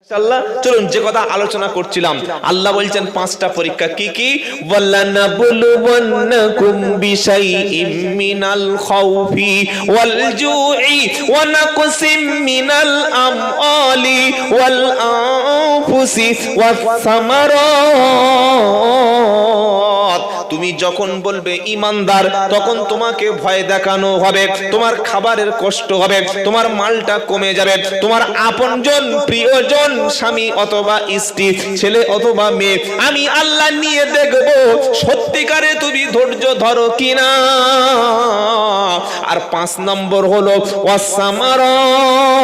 ইনশাআল্লাহ চলুন যে কথা আলোচনা করছিলাম, আল্লাহ বলছেন পাঁচটা পরীক্ষা কি কি, ওয়ালানাবলুওয়ান্নাকুম বিশাইইম মিনাল খাউফি ওয়াল জুই ওয়া নাকসিম মিনাল আমওয়ালি ওয়াল আনফুসি ওয়াস সামারাত। তুমি যখন বলবে ঈমানদার, তখন তোমাকে ভয় দেখানো হবে, তোমার খাবারের কষ্ট হবে, তোমার মালটা কমে যাবে, তোমার আপনজন প্রিয়জন স্বামী অথবা স্ত্রী, ছেলে অথবা মেয়ে, আমি আল্লাহ নিয়ে দেখব সত্যিকারে তুমি ধৈর্য ধরো কিনা। আর 5 নম্বর হলো ওয়াসামারাত,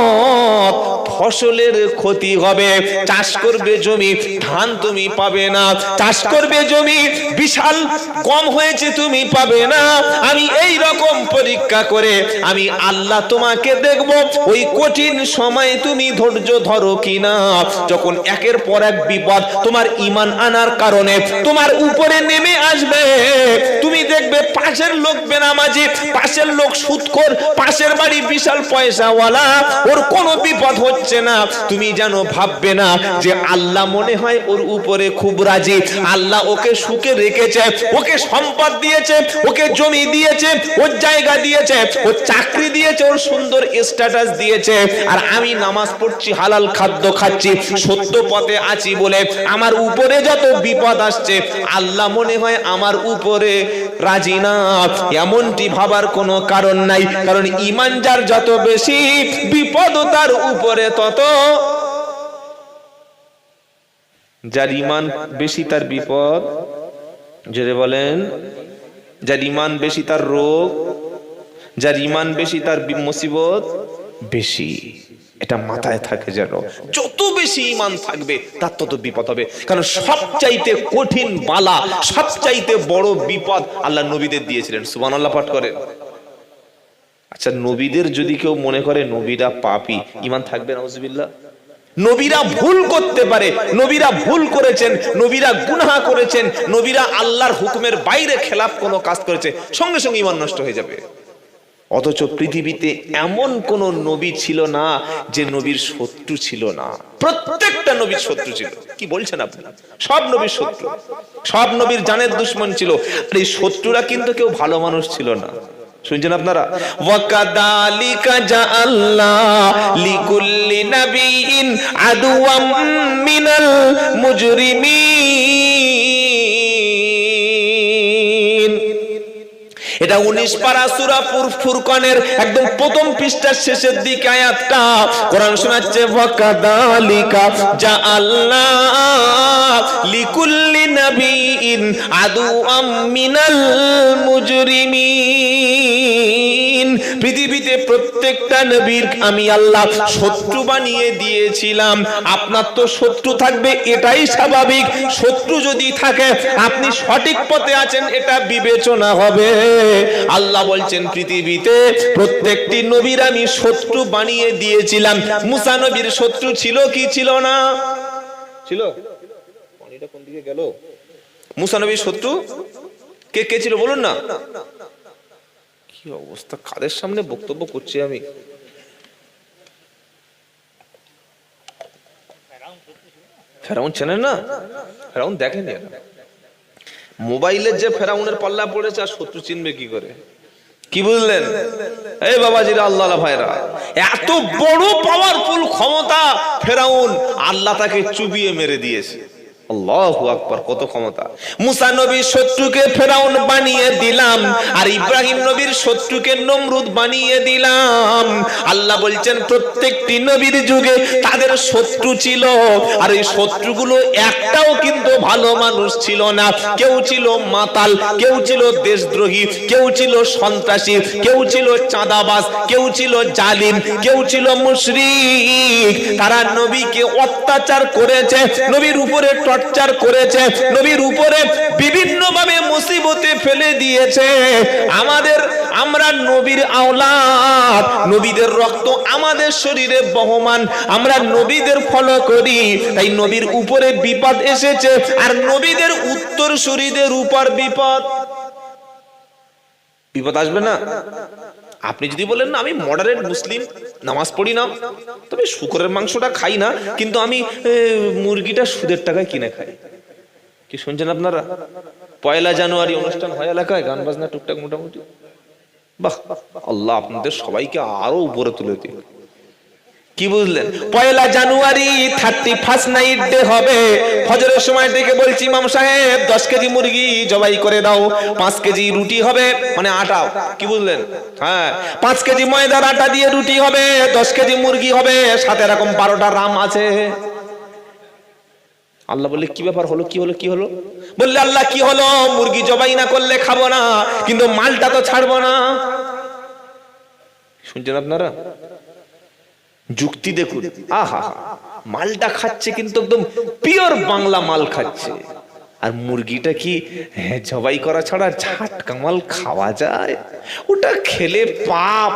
ফসলের ক্ষতি হবে। চাষ করবে জমি, ধান তুমি পাবে না, চাষ করবে জমি বিশাল কম হয়েছে তুমি পাবে না। আমি এই রকম পরীক্ষা করে আমি আল্লাহ তোমাকে দেখব ওই কঠিন সময় তুমি ধৈর্য ধরো কিনা। যখন একের পর এক বিপদ তোমার ঈমান আনার কারণে তোমার উপরে নেমে আসবে, তুমি দেখবে পাশের লোক বেনামাজি, পাশের লোক সুদখোর, পাশের বাড়ি বিশাল পয়সাওয়ালা, ওর কোনো বিপদ হচ্ছে না, তুমি যেন ভাববে না যে আল্লাহ মনে হয় ওর উপরে খুব রাজি, আল্লাহ ওকে সুখে রেখেছে, ওকে সম্পদ দিয়েছে, ওকে জমি দিয়েছে, ওর জায়গা দিয়েছে, ওর চাকরি দিয়েছে, ওর সুন্দর স্ট্যাটাস দিয়েছে, আর আমি নামাজ পড়ছি, হালাল খাদ্য খাচ্ছি, সত্য পথে আছি বলে আমার উপরে যত বিপদ আসছে আল্লাহ মনে হয় আমার উপরে রাজি না। এমনটি ভাবার কোনো কারণ নাই, কারণ ঈমান যার যত বেশি বিপদ তার উপরে তত, যার ঈমান বেশি তার বিপদ, জোরে বলেন, যার ঈমান বেশি তার রোগ, যার ঈমান বেশি তার মুসিবত বেশি। এটা মাথায় থাকে যেন, যত বেশি ঈমান থাকবে তার তত বিপদ হবে। কারণ সবচাইতে কঠিন বালা, সবচাইতে বড় বিপদ আল্লাহ নবীদের দিয়েছিলেন। সুবহানাল্লাহ পাঠ করেন। আচ্ছা, নবীদের যদি কেউ মনে করে নবীরা পাপী, ঈমান থাকবে নাউজুবিল্লাহ? নবীরা ভুল করতে পারে, নবীরা ভুল করেছেন, নবীরা গুনাহ করেছেন, নবীরা আল্লাহর হুকুমের বাইরে খেলাফ কোনো কাজ করেছে, সঙ্গে সঙ্গে ঈমান নষ্ট হয়ে যাবে। অথচ পৃথিবীতে এমন কোন নবী ছিল না যে নবীর শত্রু ছিল না। প্রত্যেকটা নবীর শত্রু ছিল। কি বলছেন আপনি? সব নবীর শত্রু, সব নবীর জানের দুশমন ছিল। আর এই শত্রুরা কিন্তু কেউ ভালো মানুষ ছিল না। শুনছেন আপনারা? ওয়াকাদালিকা জাআল্লা লিকুল্লি নাবিয়িন আদুওয়াম মিনাল মুজরিমিন। এটা 19 পারা সূরা ফুরকানের একদম প্রথম পৃষ্ঠার শেষের দিকে আয়াতটা কোরআন শোনাচ্ছে, ওয়াকাদালিকা জাআল্লা লিকুল্লি নাবিয়িন আদুওয়াম মিনাল মুজরিমিন। পৃথিবীতে প্রত্যেকটা নবীর আমি আল্লাহ শত্রু বানিয়ে দিয়েছিলাম। আপনার তো শত্রু থাকবে, এটাই স্বাভাবিক। শত্রু যদি থাকে আপনি সঠিক পথে আছেন এটা বিবেচনা হবে। আল্লাহ বলছেন পৃথিবীতে প্রত্যেকটি নবীর আমি শত্রু বানিয়ে দিয়েছিলাম। মুসা নবীর শত্রু ছিল কি ছিল না? ছিল। পানিটা কোন দিকে গেল? মুসা নবীর শত্রু কে কে ছিল বলুন না? কি অবস্থা, কাদের সামনে বক্তব্য করছি আমি? ফেরাউন চেনেন না? ফেরাউন দেখেনি। মোবাইলের যে ফেরাউনের পাল্লা পড়েছে, আর শত্রু চিনবে কি করে? কি বুঝলেন এই বাবাজিরা, আল্লাহ ভাইরা? এত বড় পাওয়ারফুল ক্ষমতা ফেরাউন, আল্লাহ তাকে চুবিয়ে মেরে দিয়েছে। আল্লাহু আকবার, কত ক্ষমতা! মুসা নবীর শত্রুকে ফেরাউন বানিয়ে দিলাম, আর ইব্রাহিম নবীর শত্রুকে নমরুদ বানিয়ে দিলাম। আল্লাহ বলছেন প্রত্যেকটি নবীর যুগে তাদের শত্রু ছিল, আর এই শত্রুগুলো একটাও কিন্তু ভালো মানুষ ছিল না। কেউ ছিল মাতাল, কেউ ছিল দেশদ্রোহী, কেউ ছিল সন্ত্রাসী, কেউ ছিল চাঁদাবাজ, কেউ ছিল জালিম, কেউ ছিল মুশরিক। তারা নবীকে অত্যাচার করেছে, নবীর উপরে টর্চার করেছে, নবীর উপরে বিভিন্ন ভাবে মুসিবতে ফেলে দিয়েছে। আমরা নবীর আওলাদ, নবীদের রক্ত আমাদের শরীরে বহমান, আমরা নবীদের ফলো করি, তাই নবীর উপরে বিপদ এসেছে, আর নবীদের উত্তরসূরিদের উপর বিপদ আসবে না? আপনি যদি বলেন না আমি মডারেট মুসলিম, নামাজ পড়ি না, তবে শুকরের মাংসটা খাই না, কিন্তু আমি মুরগিটা সুদের টাকায় কিনে খাই। কি শুনছেন আপনারা? 1 জানুয়ারি অনুষ্ঠান হয় এলাকায়, গান বাজনা টুকটাক মোটামুটি। বাহ, আল্লাহ আপনাদের সবাইকে আরো উপরে তুলে দিন। কি বুঝলেন? 1 জানুয়ারি 31st নাইট ডে হবে। ফজরের সময় ডেকে বলছি, ইমাম সাহেব 10 কেজি মুরগি জবাই করে দাও, 5 কেজি রুটি হবে, মানে আটা। কি বুঝলেন? হ্যাঁ, 5 কেজি ময়দার আটা দিয়ে রুটি হবে, 10 কেজি মুরগি হবে, সাথে এরকম 12টা রাম আছে। আল্লাহ বললে কি ব্যাপার হলো? কি হলো? কি হলো? বললে আল্লাহ কি হলো, মুরগি জবাই না করলে খাবো না, কিন্তু মালটা তো ছাড়বো না। শুনছেন আপনারা? যুক্তি দেখুন। আহা, মালটা খাচ্ছে কিন্তু একদম পিওর বাংলা মাল খাচ্ছে, আর মুরগিটা কি জবাই করা ছাড়া ঝাটকা মাল খাওয়া যায়? ওটা খেলে পাপ,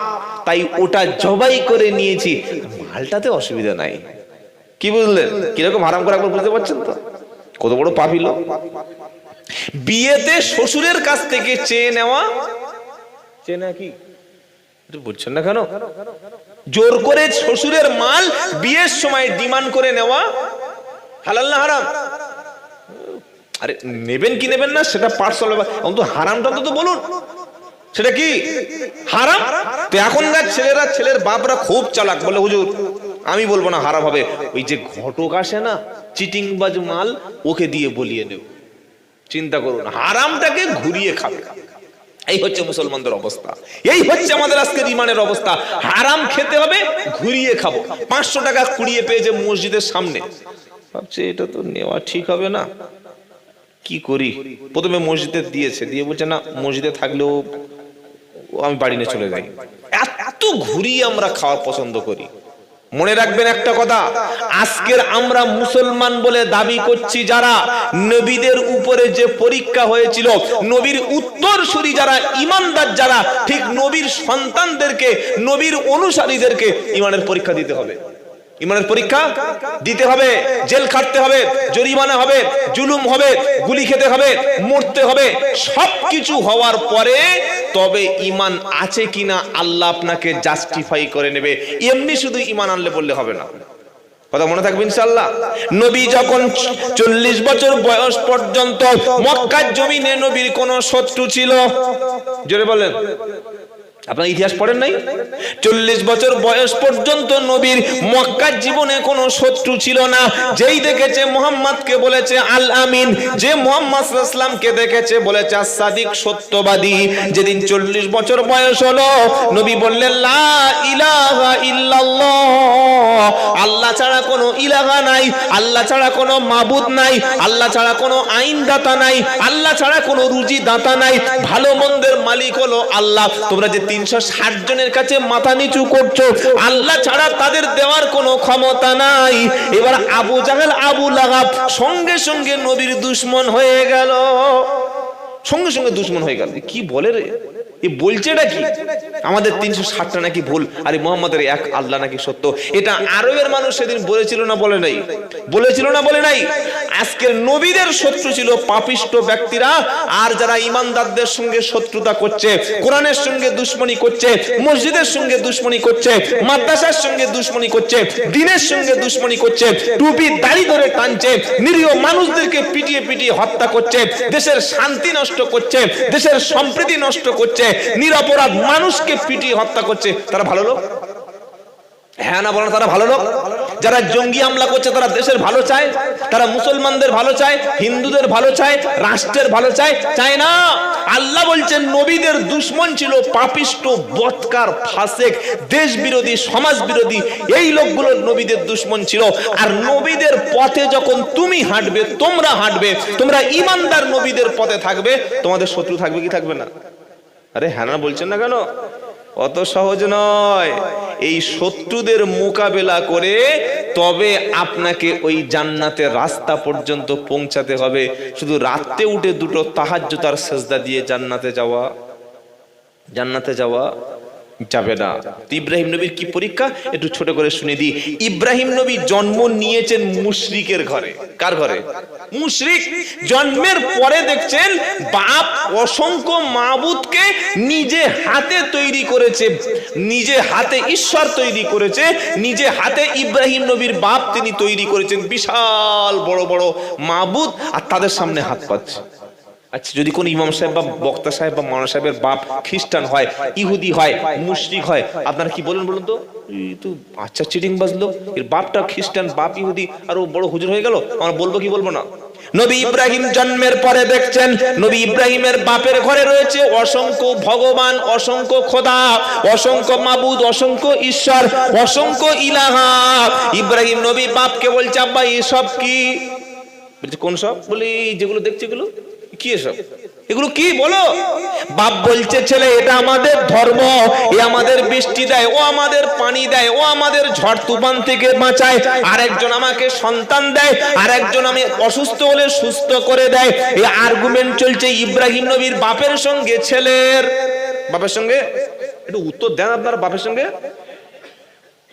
তাই ওটা জবাই করে নিয়েছি, মালটাতে অসুবিধা নাই। কি বুঝলেন? কিরকম হারাম করে একবার বুঝতে পারছেন তো? কত বড় পাপী লোক। বিয়েতে শ্বশুরের কাছ থেকে চেয়ে নেওয়া, চেয়ে না কি বুঝছেন না কেন? জোর করে শ্বশুরের মাল বিয়ের সময় ডিমান্ড করে নেওয়া হালাল না হারাম? আরে নেবেন কি নেবেন না সেটা পার্সোনাল ব্যাপার, অন্তত হারামটা তো বলুন, সেটা কি হারাম? তো এখনকার ছেলেরা, ছেলের বাপরা খুব চালাক, বলে হুজুর আমি বলবো না হারাম হবে, ওই যে ঘটক আসে না চিটিংবাজ মাল, ওকে দিয়ে বলিয়ে নেব। চিন্তা করুন, হারামটাকে ঘুরিয়ে খাবে। এই হচ্ছে মুসলমানদের অবস্থা, এই হচ্ছে আমাদের আজকের ইমানের অবস্থা। হারাম খেতে হবে, ঘুরিয়ে খাবো। 500 টাকা কুড়িয়ে পেয়েছে মসজিদের সামনে, ভাবছে এটা তো নেওয়া ঠিক হবে না, কি করি? প্রথমে মসজিদে দিয়েছে, দিয়ে বলছে না মসজিদে থাকলেও আমি বাড়ি নিয়ে চলে যাই। এত ঘুরিয়ে আমরা খাওয়া পছন্দ করি। মনে রাখবেন একটা কথা, আজকের আমরা মুসলমান বলে দাবি করছি যারা, নবীদের উপরে যে পরীক্ষা হয়েছিল, নবীর উত্তরসূরি যারা, ইমানদার যারা, ঠিক নবীর সন্তানদেরকে, নবীর অনুসারীদেরকে ইমানের পরীক্ষা দিতে হবে। ইমানের পরীক্ষা দিতে হবে, জেল খাটতে হবে, জরিমানা হবে, জুলুম হবে, গুলি খেতে হবে, মরতে হবে। সবকিছু হওয়ার পরে তবে ইমান আছে কিনা আল্লাহ আপনাকে জাস্টিফাই করে নেবে। এমনি শুধু ইমান আনলে বললে হবে না। কথা মনে থাকবে ইনশাআল্লাহ। নবী যখন 40 বছর বয়স পর্যন্ত মক্কার জমিনে নবীর কোন শত্রু ছিল? জোরে বলেন, আপনার ইতিহাস পড়েন নাই? 40 বছর বয়স পর্যন্ত নবীর মক্কার জীবনে কোনো শত্রু ছিল না। যেই দেখেছে মুহাম্মদকে বলেছে আল আমিন, যে মুহাম্মদ সাল্লাল্লাহু আলাইহি ওয়াসাল্লামকে দেখেছে বলেছে আস-সাদিক, সত্যবাদী। যেদিন 40 বছর বয়স হলো, নবী বললেন লা ইলাহা ইল্লাল্লাহ, আল্লাহ ছাড়া কোনো ইলাহা নাই, আল্লাহ ছাড়া কোনো মাবুদ নাই, আল্লাহ ছাড়া কোনো আইনদাতা নাই, আল্লাহ ছাড়া কোনো রুজি দাতা নাই, ভালো মন্দের মালিক হলো আল্লাহ। তোমরা যে 360 জনের কাছে মাথা নিচু করছো, আল্লাহ ছাড়া তাদের দেওয়ার কোনো ক্ষমতা নাই। এবার আবু জাহেল, আবু লাহাব সঙ্গে সঙ্গে নবীর দুশমন হয়ে গেল, সঙ্গে সঙ্গে দুশমন হয়ে গেল। কি বলে রে, এ বলছে এটা কি? আমাদের 360টা নাকি ভুল, আরে মুহাম্মাদের এক আল্লাহ নাকি সত্য। এটা আরবের মানুষ সেদিন বলেছিল না বলে নাই? বলেছিল না বলে নাই? আজকের নবীদের শত্রু ছিল পাপিষ্ট ব্যক্তিরা, আর যারা ইমানদারদের সঙ্গে শত্রুতা করছে, কোরআনের সঙ্গে দুশমনি করছে, মসজিদের সঙ্গে দুশমনি করছে, মাদ্রাসার সঙ্গে দুশমনি করছে, দ্বীনের সঙ্গে দুশমনি করছে, টুপি দাড়ি ধরে টানছে, নিরীহ মানুষদেরকে পিটিয়ে পিটিয়ে হত্যা করছে, দেশের শান্তি নষ্ট করছে, দেশের সম্প্রীতি নষ্ট করছে, নিরপরাধ মানুষকে পিটিয়ে হত্যা করছে, তারা ভালো লোক? হ্যাঁ না বলেন, তারা ভালো লোক? যারা জঙ্গি হামলা করছে তারা দেশের ভালো চায়, তারা মুসলমানদের ভালো চায়, হিন্দুদের ভালো চায়, রাষ্ট্রের ভালো চায়? চায় না। আল্লাহ বলছেন নবীদের দুশমন ছিল পাপিষ্ট, বদকার, ফাসেক, দেশ বিরোধী, সমাজ বিরোধী, এই লোকগুলো নবীদের দুশমন ছিল। আর নবীদের পথে যখন তুমি হাঁটবে, তোমরা হাঁটবে, তোমরা ইমানদার নবীদের পথে থাকবে, তোমাদের শত্রু থাকবে কি থাকবে না? আরে হ্যাঁ না বলছেন না কেন? অত সহজ নয়। এই শত্রুদের মোকাবেলা করে তবে আপনাকে ওই জান্নাতের রাস্তা পর্যন্ত পৌঁছাতে হবে। শুধু রাতে উঠে 2 তাহাজ্জুদ আর সিজদা দিয়ে জান্নাতে যাওয়া, জান্নাতে যাওয়া যাবে না। তো ইব্রাহিম নবীর কি পরীক্ষা একটু ছোট করে শুনে দিই। ইব্রাহিম নবী জন্ম নিয়েছেন মুশরিকের ঘরে। কার ঘরে? মুশরিক। জন্মের পরে দেখছেন বাপ অসংখ্য মাবুদকে নিজে হাতে তৈরি করেছে, নিজে হাতে ঈশ্বর তৈরি করেছে, নিজে হাতে ইব্রাহিম নবীর বাপ তিনি তৈরি করেছেন বিশাল বড় বড় মাবুদ, আর তাদের সামনে হাত পাচ্ছে। আচ্ছা, যদি কোন ইমাম সাহেব বা বক্তা সাহেব বা মাওলানা সাহেবের বাপ খ্রিস্টান হয়, ইহুদি হয়, মুশরিক হয়, আপনারা কি বলেন বলুন তো? এই তো আচ্ছা চিটিং বাজলো, এর বাপটা খ্রিস্টান, বাপ ইহুদি, আর ও বড় হুজুর হয়ে গেল, আমরা বলবো কি বলবো না? নবী ইব্রাহিম জন্মের পরে দেখছেন নবী ইব্রাহিমের বাপের ঘরে রয়েছে অসংখ্য ভগবান, অসংখ্য খোদা, অসংখ্য মাবুদ, অসংখ্য ঈশ্বর, অসংখ্য ইলাহা। ইব্রাহিম নবী বাপকে বলছে, আব্বা এসব কি? বলছে কোন সব? বলি যেগুলো দেখছে এগুলো কি, এসব এগুলো কি বলো? বাপ বলছে, ছেলে এটা আমাদের ধর্ম, এ আমাদের বৃষ্টি দেয়, ও আমাদের পানি দেয়, ও আমাদের ঝড় তুফান থেকে বাঁচায়, আরেকজন আমাকে সন্তান দেয়, আরেকজন আমি অসুস্থ হলে সুস্থ করে দেয়। এই আর্গুমেন্ট চলছে ইব্রাহিম নবীর বাপের সঙ্গে ছেলের। বাপের সঙ্গে একটু উত্তর দেন আপনারা। বাপের সঙ্গে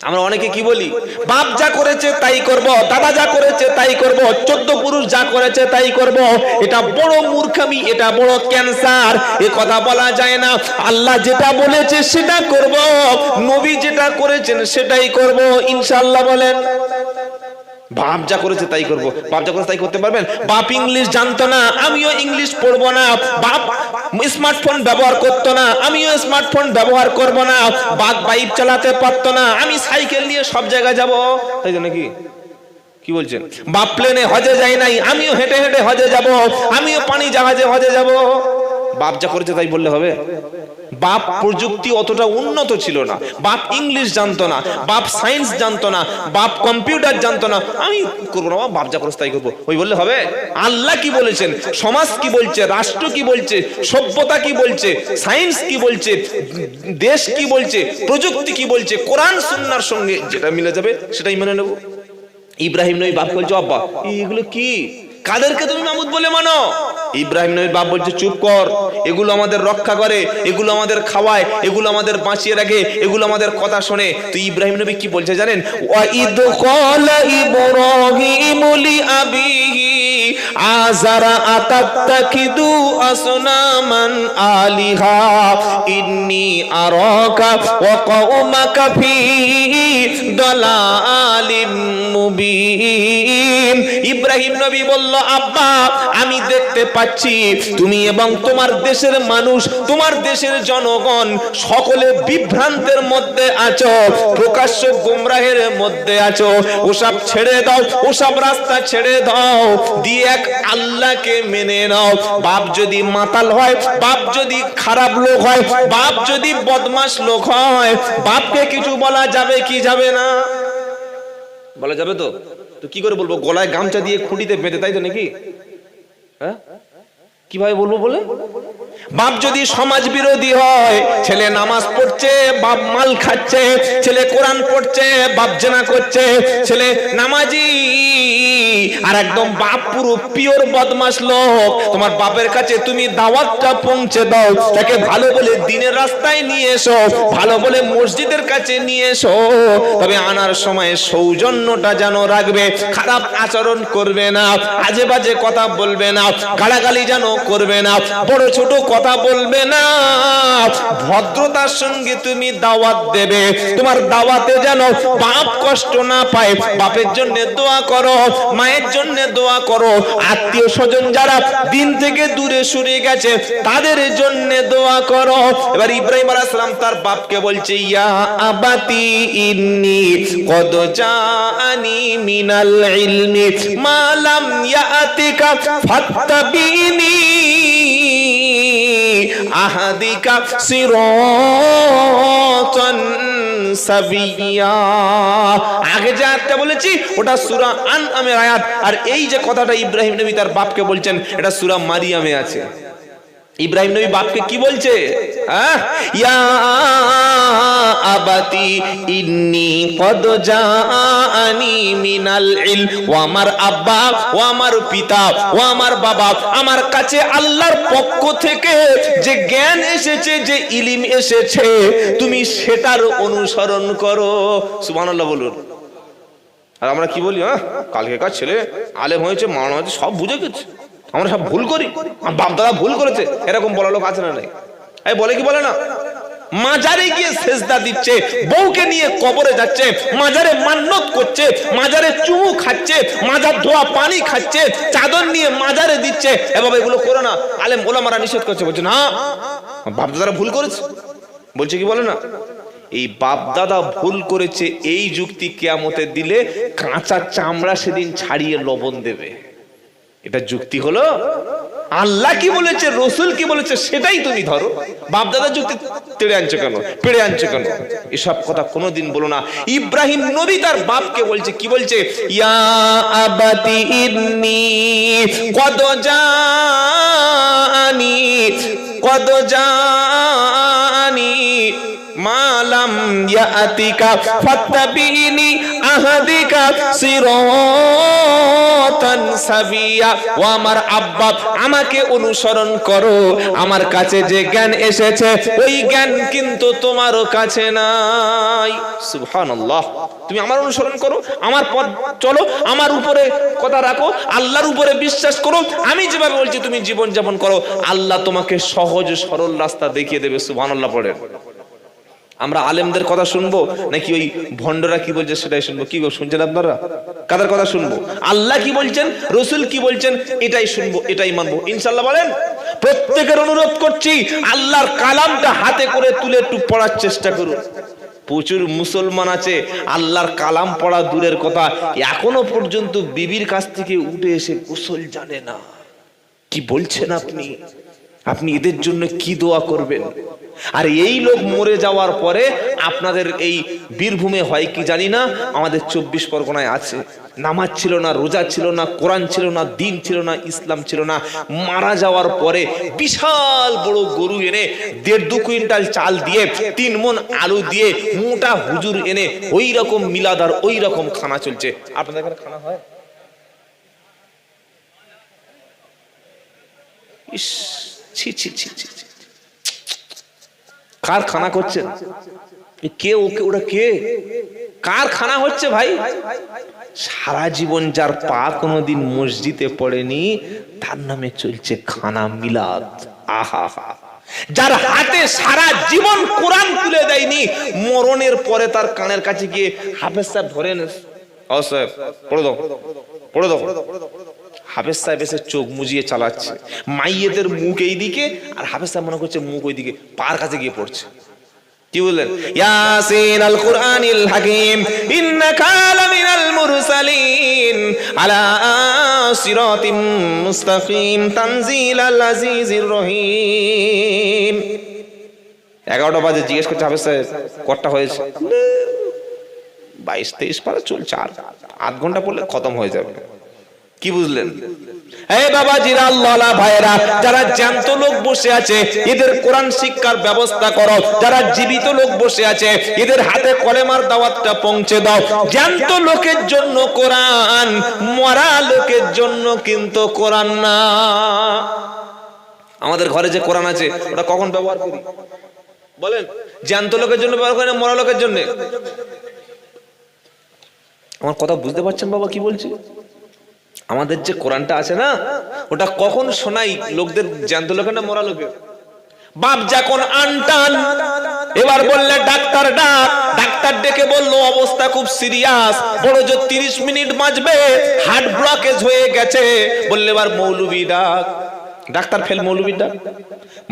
আমরা অনেকে কি বলি? বাপ যা করেছে তাই করব, দাদা যা করেছে তাই করব, 14 পুরুষ যা করেছে তাই করব। এটা বড় মূর্খামি, এটা বড় ক্যান্সার। এ কথা বলা যায় না। আল্লাহ যেটা বলেছে সেটা করব, নবী যেটা করেছেন সেটাই করব ইনশাআল্লাহ। বলেন বাপ যা করেছে তাই করব। বাপ যা করেছে তাই করতে পারবেন? বাপ ইংলিশ জানতো না, আমিও ইংলিশ পড়বো না। বাপ স্মার্টফোন ব্যবহার করতো না, আমিও স্মার্টফোন ব্যবহার করব না। বাপ বাইক চালাতে পারতো না, আমি সাইকেল নিয়ে সব জায়গায় যাব। তাই তো নাকি? কি বলছেন? বাপ প্লেনে হজে যায় নাই, আমিও হেঁটে হেঁটে হজে যাব, আমিও পানি জাহাজে হজে যাব। বাপ যা করেছে তাই বললে হবে? বাপ প্রযুক্তি অতটা উন্নত ছিল না, বাপ ইংলিশ জানতো না, বাপ সায়েন্স জানতো না, বাপ কম্পিউটার জানতো না, আমি করবো না, বাপ যা করেছে তাই করবো, ওই বললে হবে? আল্লাহ কি বলেছেন, সমাজ কি বলছে, রাষ্ট্র কি বলছে, সভ্যতা কি বলছে, সায়েন্স কি বলছে, দেশ কি বলছে, প্রযুক্তি কি বলছে, কোরআন সুন্নাহর সঙ্গে যেটা মিলে যাবে সেটাই মেনে নেব। ইব্রাহিম নবী বাপ বলছে, আব্বা এগুলো কি? কাদেরকে তুমি মাবুদ বলে মানো? ইব্রাহিম নবীর বাপ বলছে, চুপ কর, এগুলো আমাদের রক্ষা করে, এগুলো আমাদের খাওয়ায়, এগুলো আমাদের বাঁচিয়ে রাখে, এগুলো আমাদের কথা শোনে। তো ইব্রাহিম নবী কি বলছে জানেন? ওয়াইদ ক্বালা ইব্রাহিমু লিআবিহি আযারা আতাত্তাকিদু আসনামান আলিহা ইন্নী আরাকা ওয়া কওমাকা ফি দালালিম মুবিন। ইব্রাহিম নবী বলল, আব্বা আমি দেখতে পাচ্ছি তুমি এবং তোমার দেশের মানুষ, তোমার দেশের জনগণ সকলে বিভ্রান্তের মধ্যে আছো, প্রকাশ্য গোমরাহের মধ্যে আছো। ওসব ছেড়ে দাও, ওসব রাস্তা ছেড়ে দাও, দিয়ে এক আল্লাহকে মেনে নাও। বাপ যদি মাতাল হয়, বাপ যদি খারাপ লোক হয়, বাপ যদি বদমাশ লোক হয়, বাপকে কিছু বলা যাবে কি যাবে না? বলা যাবে তো? তো কি করে বলবো? গলায় গামছা দিয়ে খুঁটিতে বেঁধে, তাই তো নাকি? হ্যাঁ, কিভাবে বলবো বলে? বাপ যদি সমাজ বিরোধী হয়, ছেলে নামাজ পড়ছে, বাপ মাল খাচ্ছে, ছেলে কোরআন পড়ছে, বাপ জেনা করছে, ছেলে নামাজি, আর একদম বাপ পুরো পিওর বদমাশ লোক, তোমার বাপের কাছে তুমি দাওয়াতটা পৌঁছে দাও, তাকে ভালো বলে দিনের রাস্তায় নিয়ে এসো, ভালো বলে মসজিদের কাছে নিয়ে এসো, তবে আনার সময় সৌজন্যটা যেন রাখবে, খারাপ আচরণ করবে না, আজে বাজে কথা বলবে না, গালাগালি যেন করবে না, বড় ছোট কথা বলবে না, ভদ্রতার সঙ্গে তুমি দাওয়াত দেবে। তোমার দাওয়াতে যেন বাপ কষ্ট না পায়, বাপের জন্য দোয়া করো, মায়ের জন্য দোয়া করো, আত্মীয় স্বজন যারা দিন থেকে দূরে সরে গেছে তাদের জন্য দোয়া করো। এবার ইব্রাহিম আলাইহিস সালাম তার বাপকে বলছে, ইয়া আবাতি ইন্নী কদ জাআনি মিনাল ইলমি মা লাম ইয়াতিকা ফাত্তাবিনি আহাদিকা সিরাতান সাবিয়্যা। আগে যে আয়াতটা বলেছি ওটা সূরা আনআমের আয়াত, আর এই যে কথাটা ইব্রাহিম নবী তার বাপকে বলছেন এটা সূরা মারিয়ামে আছে। ইব্রাহিম নবী বাপকে কি বলছে? ইয়া আবাতি ইন্নী কদ জাআনি মিনাল ইলম, ও আমার আব্বা, ও আমার পিতা, ও আমার বাবা, আমার কাছে আল্লাহর পক্ষ থেকে যে জ্ঞান এসেছে, যে ইলম এসেছে, তুমি সেটার অনুসরণ করো। সুবহানাল্লাহ বলুন। আর আমরা কি বলি? কালকেকার ছেলে আলেম হয়েছে, মাওলানা হয়েছে, সব বুঝে গেছে, আমরা সব ভুল করি, আমার বাপ দাদা ভুল করেছে, এরকম বলা লোক আছে না? নাই বলে কি বলে না? মাজারে গিয়ে সেজদা দিচ্ছে, বউকে নিয়ে কবরে যাচ্ছে, মাজারে মান্নত করছে, মাজারে চুমু খাচ্ছে, মাজার ধোয়া পানি খাচ্ছে, চাদর নিয়ে মাজারে দিচ্ছে। এভাবে এগুলো করো না, আলেম ওলামারা নিষেধ করছে। বলছে না, বাপ দাদারা ভুল করেছে। বলছে কি বলে না? এই বাপ দাদা ভুল করেছে, এই যুক্তি কিয়ামতের দিলে কাঁচা চামড়া সেদিন ছাড়িয়ে লবণ দেবে। এটা যুক্তি হলো? আল্লাহ কি বলেছে, রসুল কি বলেছে, সেটাই তুমি ধরো। বাপ দাদা যুক্তি তেড়ে আনছো কেন, পেড়ে আনছো কেন? এসব কথা কোনোদিন বলো না। ইব্রাহিম নবী তার বাপকে বলছে, কি বলছে? ইয়া আবাতি ইন্নী কদ জাআনি মালাম ইয়াতিকা ফাত্তাবিনি আহাদিকা সিরাতান সাবিয়া। ও আমার আব্বা, আমাকে অনুসরণ করো, আমার কাছে যে জ্ঞান এসেছে ওই জ্ঞান কিন্তু তোমারও কাছে নাই। সুবহানাল্লাহ। তুমি আমার অনুসরণ করো, আমার পথ চলো, আমার উপরে কথা রাখো, আল্লাহর উপরে বিশ্বাস করো, আমি যেভাবে বলছি তুমি জীবন যাপন করো, আল্লাহ তোমাকে সহজ সরল রাস্তা দেখিয়ে দেবে। সুবহানাল্লাহ পড়ে। আমরা আলেমদের কথা শুনবো নাকি ওই ভণ্ডরা কি বলছে সেটাই শুনবো? কি শুনছেন আপনারা? কাদের কথা শুনবো? আল্লাহ কি বলছেন, রসুল কি বলছেন, এটাই শুনবো, এটাই মানবো ইনশাআল্লাহ। বলেন। প্রত্যেকের অনুরোধ করছি, আল্লাহর কালামটা হাতে করে তুলে একটু পড়ার চেষ্টা করুন। প্রচুর মুসলমান আছে আল্লাহর কালাম পড়া দূরের কথা, এখনো পর্যন্ত বিবির কাছ থেকে উঠে এসে গোসল জানে না। কি বলছেন আপনি? আপনি এদের জন্য কি দোয়া করবেন? আর এই লোক মরে যাওয়ার পরে আপনাদের এই বীরভূমে হয় কি জানি না, আমাদের 24 পরগনায় আছে, নামাজ ছিল না, রোজা ছিল না, কোরআন ছিল না, দিন ছিল না, ইসলাম ছিল না। মারা যাওয়ার পরে বিশাল বড় গরু এনে 1.5-2 কুইন্টাল চাল দিয়ে 3 মণ আলু দিয়ে মোটা হুজুর এনে ওই রকম মিলাদ আর ওই রকম খানা চলছে। আপনাদের এখানে খানা হয়? ইস, ছি ছি ছি ছি। কার খানা করছেন? কে ওকে? ওটা কে? কার খানা হচ্ছে ভাই? সারা জীবন যার পা কোনোদিন মসজিদে পড়েনি তার নামে চলছে খানা মিলাদ। আহা, যার হাতে সারা জীবন কোরআন তুলে দেয়নি, মরণের পরে তার কানের কাছে গিয়ে হাফেজ সাহেব ধরেন, ও সাহেব পড়ে দাও, পড়ে দাও। হাফেজ সাহেব এসে চোখ মুজিয়ে চালাচ্ছে, মাইয়েদের মুখ এই দিকে আর হাফেজ সাহেব মনে করছে মুখ ওই দিকে, পার কাছে গিয়ে পড়ছে। কি বললেন? ইয়াসিন আল কুরআনিল হাকিম ইন্নাকা লামিনাল মুরসালিন আলা সিরাতিম মুস্তাকিম তানজিলাল আজিজির রহিম। 11টা বাজে জিজ্ঞেস করছে হাফেজ সাহেব কটা হয়েছে? 22-23 পারা চলছে, আর 8 ঘন্টা পড়লে খতম হয়ে যাবে। কি বুঝলেন? এই বাবাজিরা, আল্লাহওয়ালা ভাইরা, যারা জ্যান্ত লোক বসে আছে এদের কোরআন শিক্ষার ব্যবস্থা করো। যারা জীবিত লোক বসে আছে এদের হাতে কলেমার দাওয়াতটা পৌঁছে দাও। জ্যান্ত লোকের জন্য কোরআন, মরা লোকের জন্য কিন্তু কোরআন না। আমাদের ঘরে যে কোরআন আছে ওটা কখন ব্যবহার করি বলেন? জ্যান্ত লোকের জন্য ব্যবহার করি না মরা লোকের জন্য? আমার কথা বুঝতে পারছেন বাবা কি বলছি? আমাদের যে কোরআনটা আছে না, ওটা কখন শোনাই লোকদের, জ্যান্ত লোকের না মরা লোকের? বাপ যখন আনটান, এবার বললে ডাক্তার ডাক, ডাক্তার ডেকে বললো অবস্থা খুব সিরিয়াস, বড় জোর 30 মিনিট বাঁচবে, হার্ট ব্লকেজ হয়ে গেছে। বললে এবার মৌলবি ডাক, ডাক্তার ফেল মৌলবি ডাক।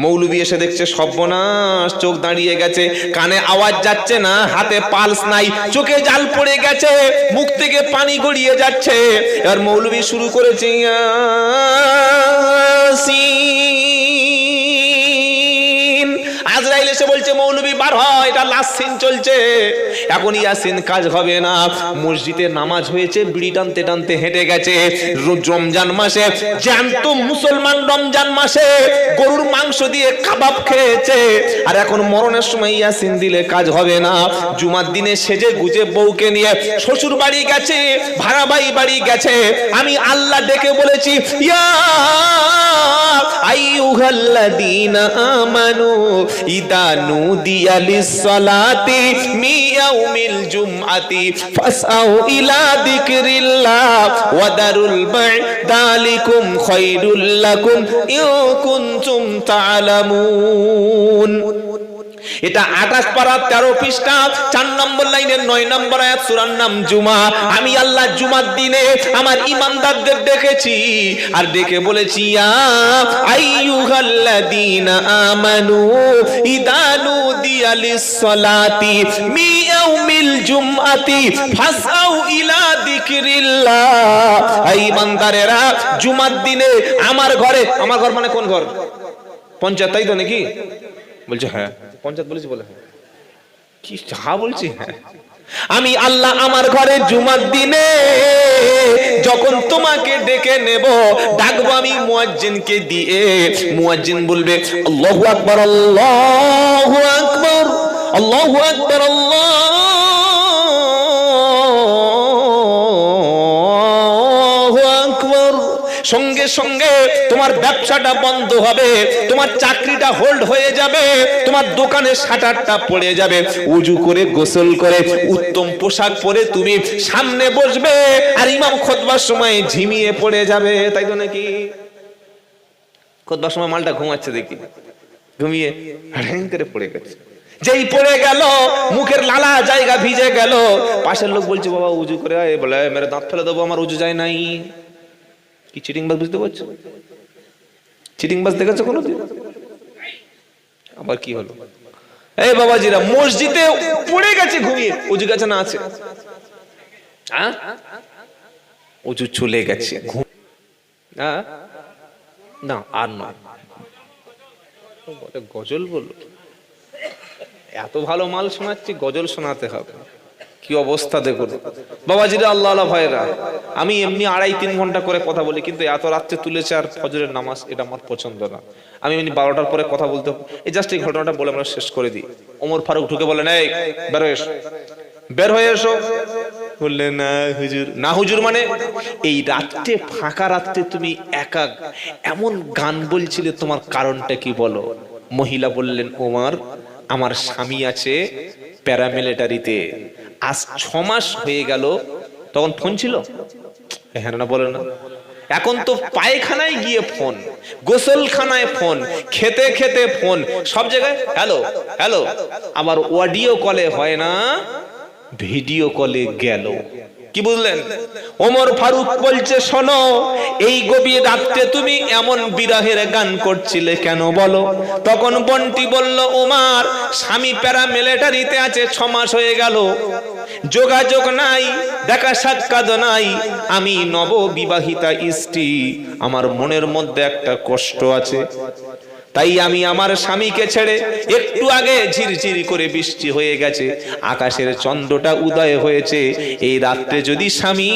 মৌলবি এসে দেখছে সর্বনাশ, চোখ দাঁড়িয়ে গেছে, কানে আওয়াজ যাচ্ছে না, হাতে পালস নাই, চোখে জাল পড়ে গেছে, মুখ থেকে পানি গড়িয়ে যাচ্ছে। এবার মৌলবি শুরু করেছে ইয়াসিন। আজরাইল এসে বলছে মৌলবি বাদ বার হ, এটা লাস্ট সিন চলছে, এখন ইয়াসিন কাজ হবে না। মসজিদে নামাজ হয়েছে, বিড়ি টানতে টানতে হেঁটে গেছে। রমজান মাসে জ্যান্ত মুসলমান রমজান মাসে গরুর মাংস দিয়ে কাবাব খেয়েছে, আর এখন মরণের সময় ইয়াসিন দিলে কাজ হবে না। জুমার দিনে সেজে গুজে বউকে নিয়ে শ্বশুর বাড়ি গেছে, ভাড়া বাড়ি গেছে। আমি আল্লাহ ডেকে বলেছি, ইয়া আইয়ুহাল্লাযীনা আমানু ইদা নুদিয়া লিস-সালাতি মিন ইয়াউমিল জুমআতি ফাসআউ ইলা যিকরিল্লাহ ওয়া দারুল বাই' যালিকুম খায়রুল লাকুম ইন কুনতুম তা'লামুন। এটা 28 পারা 13 পৃষ্ঠা 4 নম্বর লাইনের 9 নম্বর আয়াত, সূরার নাম জুমা। আমি আল্লাহ জুমার দিনে আমার ঈমানদারদের ডেকেছি আর ডেকে বলেছি, ইয়া আইয়ুহাল্লাযীনা আমানু ইযা নুদিয়া লিস-সালাতি মিন ইয়াউমিল জুমআতি ফাসআউ ইলা যিকরিল্লাহ। এই ঈমানদারেরা, জুমার দিনে আমার ঘরে, আমার ঘর মানে কোন ঘর? পঞ্চায়েত, তাই তো নাকি? বলছে হ্যাঁ। পঞ্চায়েত বলেছি, বলে হ্যাঁ। কি যা বলছি হ্যাঁ। আমি আল্লাহ আমার ঘরে জুমার দিনে যখন তোমাকে ডেকে নেব, ডাকবো আমি মুয়াজ্জিনকে দিয়ে। মুয়াজ্জিন বলবে আল্লাহু আকবার, আল্লাহু আকবার, আল্লাহু আকবার, আল্লাহু আকবার। সঙ্গে সঙ্গে তোমার ব্যবসাটা বন্ধ হবে, তোমার চাকরিটা হোল্ড হয়ে যাবে, তোমার দোকানের শাটারটা পড়ে যাবে। উজু করে গোসল করে উত্তম পোশাক পরে তুমি সামনে বসবে, আর ইমাম খুতবার সময় ঝিমিয়ে পড়ে যাবে, তাই তো নাকি? খুতবার সময় মালটা ঘুমাচ্ছে, দেখি ঘুমিয়ে হ্যাং করে পড়ে গেছে। যেই পড়ে গেল, মুখের লালা জায়গা ভিজে গেল, পাশের লোক বলছে বাবা উজু করে আয়, বলে মেরে দাঁত ফেলে দেবো, আমার উজু যায় নাই। কি চিটিংবাজ বুঝতে পারছো? চিটিংবাজ দেখেছো কোনোদিন? আবার কি হলো? এই বাবাজিরা, মসজিদে পড়ে গেছে ঘুমিয়ে, উজু গেছে না আছে? উজু চলে গেছে, না আর নয়। গজল বললো, এত ভালো মাল শোনাচ্ছি, গজল শোনাতে হবে? কি অবস্থা দেখুন বাবাজিরা, আল্লাহ আল্লাহ ভাইরা। আমি এমনি 2.5-3 ঘন্টা করে কথা বলি, কিন্তু এত রাত্রে তুলেছে আর ফজরের নামাজ, এটা আমার পছন্দ না। আমি এমনি 12টার পরে কথা বলতে, এই জাস্ট এই ঘটনাটা বলে আমরা শেষ করে দিই। ওমর ফারুক ঢুকে বলেন, এই বের হয়ে এসো, বের হয়ে এসো। বললেন না হুজুর। না হুজুর মানে? এই রাত্রে, ফাঁকা রাত্রে তুমি একা এমন গান বলছিলে, তোমার কারণটা কি বলো? মহিলা বললেন, ওমর আমার স্বামী আছে প্যারামিলিটারিতে, আজ 6 মাস হয়ে গেল। তখন ফোন ছিল? হ্যাঁ না বলে না। এখন তো পায়খানায় গিয়ে ফোন, গোসলখানায় ফোন, খেতে খেতে ফোন, সব জায়গায় হ্যালো হ্যালো। আবার অডিও কলে হয় না, ভিডিও কলে গেল। কি বুঝলেন? ওমর ফারুক বলছে, শোনো, এই গভীর রাত্রে তুমি এমন বিরহের গান করছিলে কেন বলো? তখন বন্টি বলল, ওমর স্বামী প্যারামিলিটারিতে আছে, 6 মাস হয়ে গেল, যোগাযোগ নাই, দেখা সাক্ষাৎ নাই, আমি নববিবাহিতা স্ত্রী, আমার মনের মধ্যে একটা কষ্ট আছে, তাই আমি আমার স্বামীকে ছেড়ে, একটু আগে ঝিরঝিরি করে বৃষ্টি হয়ে গেছে, আকাশের চন্দ্রটা উদয় হয়েছে, এই রাত্রে যদি স্বামী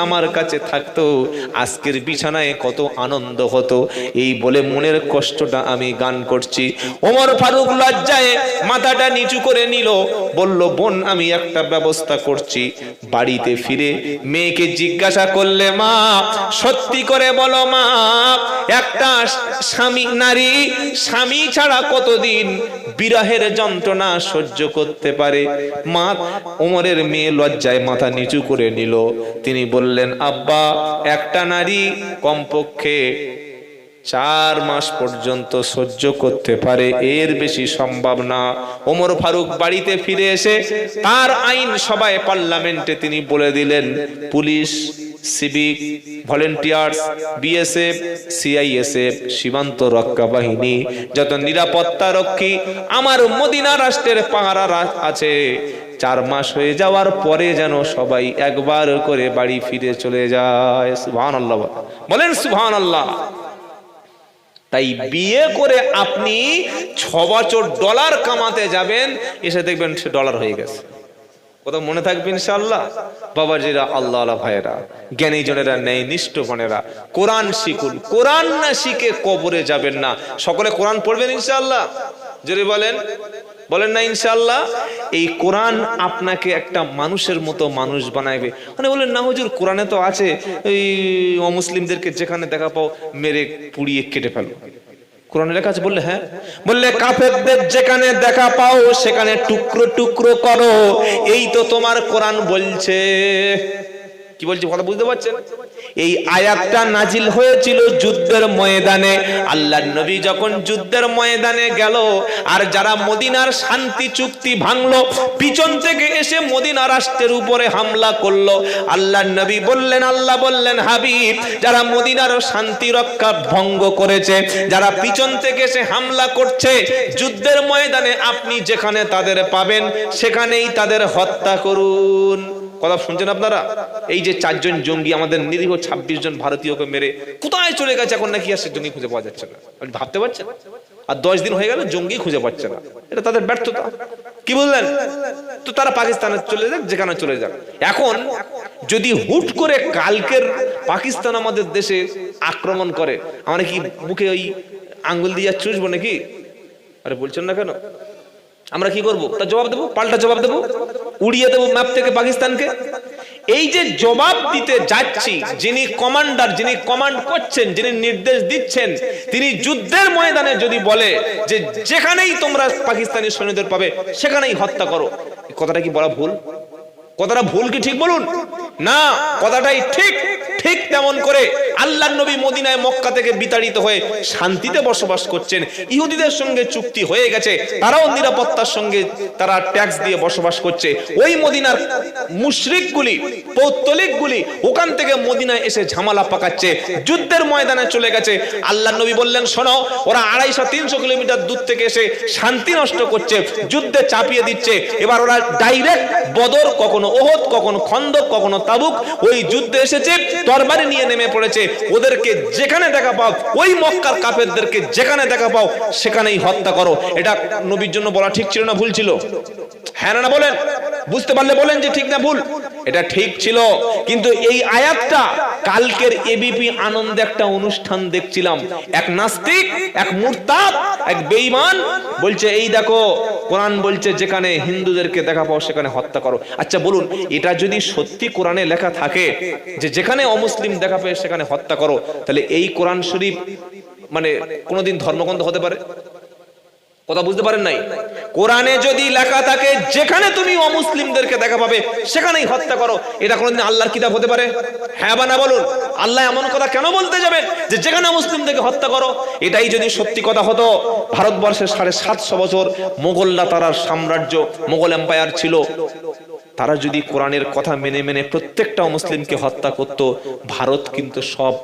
আমার কাছে থাকতো, আজকের বিছানায় কত আনন্দ হতো, এই বলে মনের কষ্টটা আমি গান করছি। ওমর ফারুক লজ্জায় মাথাটা নিচু করে নিল, বলল, বোন আমি একটা ব্যবস্থা করছি। বাড়িতে ফিরে মেয়েকে জিজ্ঞাসা করলে, মা সত্যি করে বলো মা, একটা স্বামী নারী স্বামী ছাড়া কতদিন বিরহের যন্ত্রণা সহ্য করতে পারে? মা, ওমরের মেয়ে লজ্জায় মাথা নিচু করে নিল। তিনি বললেন, আব্বা একটা নারী কমপক্ষে 4 মাস পর্যন্ত সহ্য করতে পারে, এর বেশি সম্ভব না। ওমর ফারুক বাড়িতে ফিরে এসে তার আইন সভায়, পার্লামেন্টে তিনি বলে দিলেন, police, civic volunteers, BSF, CISF, সীমান্ত রক্ষা বাহিনী, যত নিরাপত্তা রক্ষী আমার মদিনা রাষ্ট্রের পাহারা আছে, 4 মাস হয়ে যাওয়ার পরে যেন সবাই একবার করে বাড়ি ফিরে চলে যায়। সুবহানাল্লাহ বলেন, সুবহানাল্লাহ। তাই বিয়ে করে আপনি 6 বছর ডলার কামাতে যাবেন, এসে দেখবেন সে ডলার হয়ে গেছে। কোথাও মনে থাকবে ইনশাআল্লাহ। বাবাজিরা, আল্লাহ ভাইয়েরা, জ্ঞানী জনেরা, ন্যায় নিষ্ঠ গণেরা, কোরআন শিখুন। কোরআন না শিখে কবরে যাবেন না। সকলে কোরআন পড়বেন ইনশাআল্লাহ। যদি বলেন না ইনশাআল্লাহ। এই কোরআন আপনাকে একটা মানুষের মতো মানুষ বানাবে। মানে বলেন না হুজুর, কোরআনে তো আছে এই অমুসলিমদেরকে যেখানে দেখা পাও মেরে পুড়িয়ে কেটে ফেলো। কোরআনে লেখা আছে? বললে হ্যাঁ। বললে কাফেরদের যেখানে দেখা পাও সেখানে টুকরো টুকরো করো। এই তো তোমার কোরআন বলছে। কি বলছে কথা বুঝতে পারছেন? এই আয়াতটা নাজিল হয়েছিল যুদ্ধের ময়দানে। আল্লাহর নবী যখন যুদ্ধের ময়দানে গেল, আর যারা মদিনার শান্তি চুক্তি ভাঙলো, পিছন থেকে এসে মদিনা রাষ্ট্রের উপরে হামলা করলো, আল্লাহর নবী বললেন, আল্লাহ বললেন, হাবিব, যারা মদিনার শান্তি রক্ষা ভঙ্গ করেছে, যারা পিছন থেকে এসে হামলা করছে, যুদ্ধের ময়দানে আপনি যেখানে তাদের পাবেন সেখানেই তাদের হত্যা করুন। কথা শুনছেন আপনারা? এই যে 4 জন জঙ্গি আমাদের নিরীহ 26 জন ভারতীয়কে মেরে কোথায় চলে গেছে, এখন নাকি আর সে জঙ্গি খুঁজে পাওয়া যাচ্ছে না। আপনি ভাবতে পারছেন? আর 10 দিন হয়ে গেল জঙ্গি খুঁজে পাচ্ছে না। এটা তাদের ব্যর্থতা। কি বললেন? তো তারা পাকিস্তানে চলে যাক, যেখানে চলে যাক। এখন যদি হুট করে কালকের পাকিস্তান আমাদের দেশে আক্রমণ করে, আমরা কি মুখে ওই আঙ্গুল দিয়ে চুষবো নাকি? আরে বলছেন না কেন? আমরা কি করব? তার জবাব দেবো, পাল্টা জবাব দেবো, উড়িয়ে দেবো ম্যাপ থেকে পাকিস্তানকে। এই যে জবাব দিতে যাচ্ছি, যিনি কমান্ডার, যিনি কমান্ড করছেন, যিনি নির্দেশ দিচ্ছেন, তিনি যুদ্ধের ময়দানে যদি বলে যে যেখানেই তোমরা পাকিস্তানি সৈন্যদের পাবে সেখানেই হত্যা করো, কথাটা কি বলা ভুল? কথাটা ভুল কি ঠিক বলুন? না, কথাটাই ঠিক। ঠিক তেমন করে আল্লাহর নবী মদিনায় মক্কা থেকে বিতাড়িত হয়ে শান্তিতে বসবাস করছেন। ইহুদিদের সঙ্গে চুক্তি হয়ে গেছে, তারাও নিরাপত্তার সঙ্গে তারা ট্যাক্স দিয়ে বসবাস করছে। ওই মদিনার মুশরিকগুলি, পৌত্তলিকগুলি ওখান থেকে মদিনায় এসে ঝামেলা পাকাচ্ছে, যুদ্ধের ময়দানে চলে গেছে। আল্লাহর নবী বললেন, শোনো, ওরা 250-300 কিলোমিটার দূর থেকে এসে শান্তি নষ্ট করছে, যুদ্ধে চাপিয়ে দিচ্ছে। এবার ওরা ডাইরেক্ট বদর, কখনো ওহদ, কখনো খন্দক, কখনো তাবুক, ওই যুদ্ধে এসেছে, তরবারি নিয়ে নেমে পড়েছে। ওদেরকে যেখানে দেখা পাও, ওই মক্কার কাফেরদেরকে যেখানে দেখা পাও সেখানেই হত্যা করো। এটা নবীর জন্য বলা ঠিক ছিল না ভুল ছিল? হ্যাঁ না বলেন? বুঝতে পারলে বলেন যে ঠিক না ভুল। এটা ঠিক ছিল। কিন্তু এই আয়াতটা কালকের এবিপি আনন্দে একটা অনুষ্ঠান দেখছিলাম, এক নাস্তিক, এক মুরতাদ, এক বেঈমান বলছে, এই দেখো কোরআন বলছে যেখানে হিন্দুদেরকে দেখা পাও সেখানে হত্যা করো। আচ্ছা বলুন, এটা যদি সত্যি কোরআনে লেখা থাকে যে যেখানে অমুসলিম দেখা পায় সেখানে হত্যা করো, তাহলে এই কোরআন শরীফ মানে কোনোদিন ধর্মগ্রন্থ হতে পারে? কথা বুঝতে পারেন নাই? কোরআনে যদি লেখা থাকে যেখানে তুমি অমুসলিমদেরকে দেখা পাবে সেখানেই হত্যা করো, এটা কোনোদিন আল্লাহর কিতাব হতে পারে? হ্যাঁ বা না বলুন? আল্লাহ এমন কথা কেন বলতে যাবেন যে যেখানে মুসলিমদেরকে হত্যা করো? এটাই যদি সত্যি কথা হতো, ভারতবর্ষের 750 বছর মোগলরা, তারা সাম্রাজ্য, মোগল এম্পায়ার ছিল, তারা যদি কোরআনের কথা মেনে মেনে প্রত্যেকটা অমুসলিমকে হত্যা করত, ভারত কিন্তু সব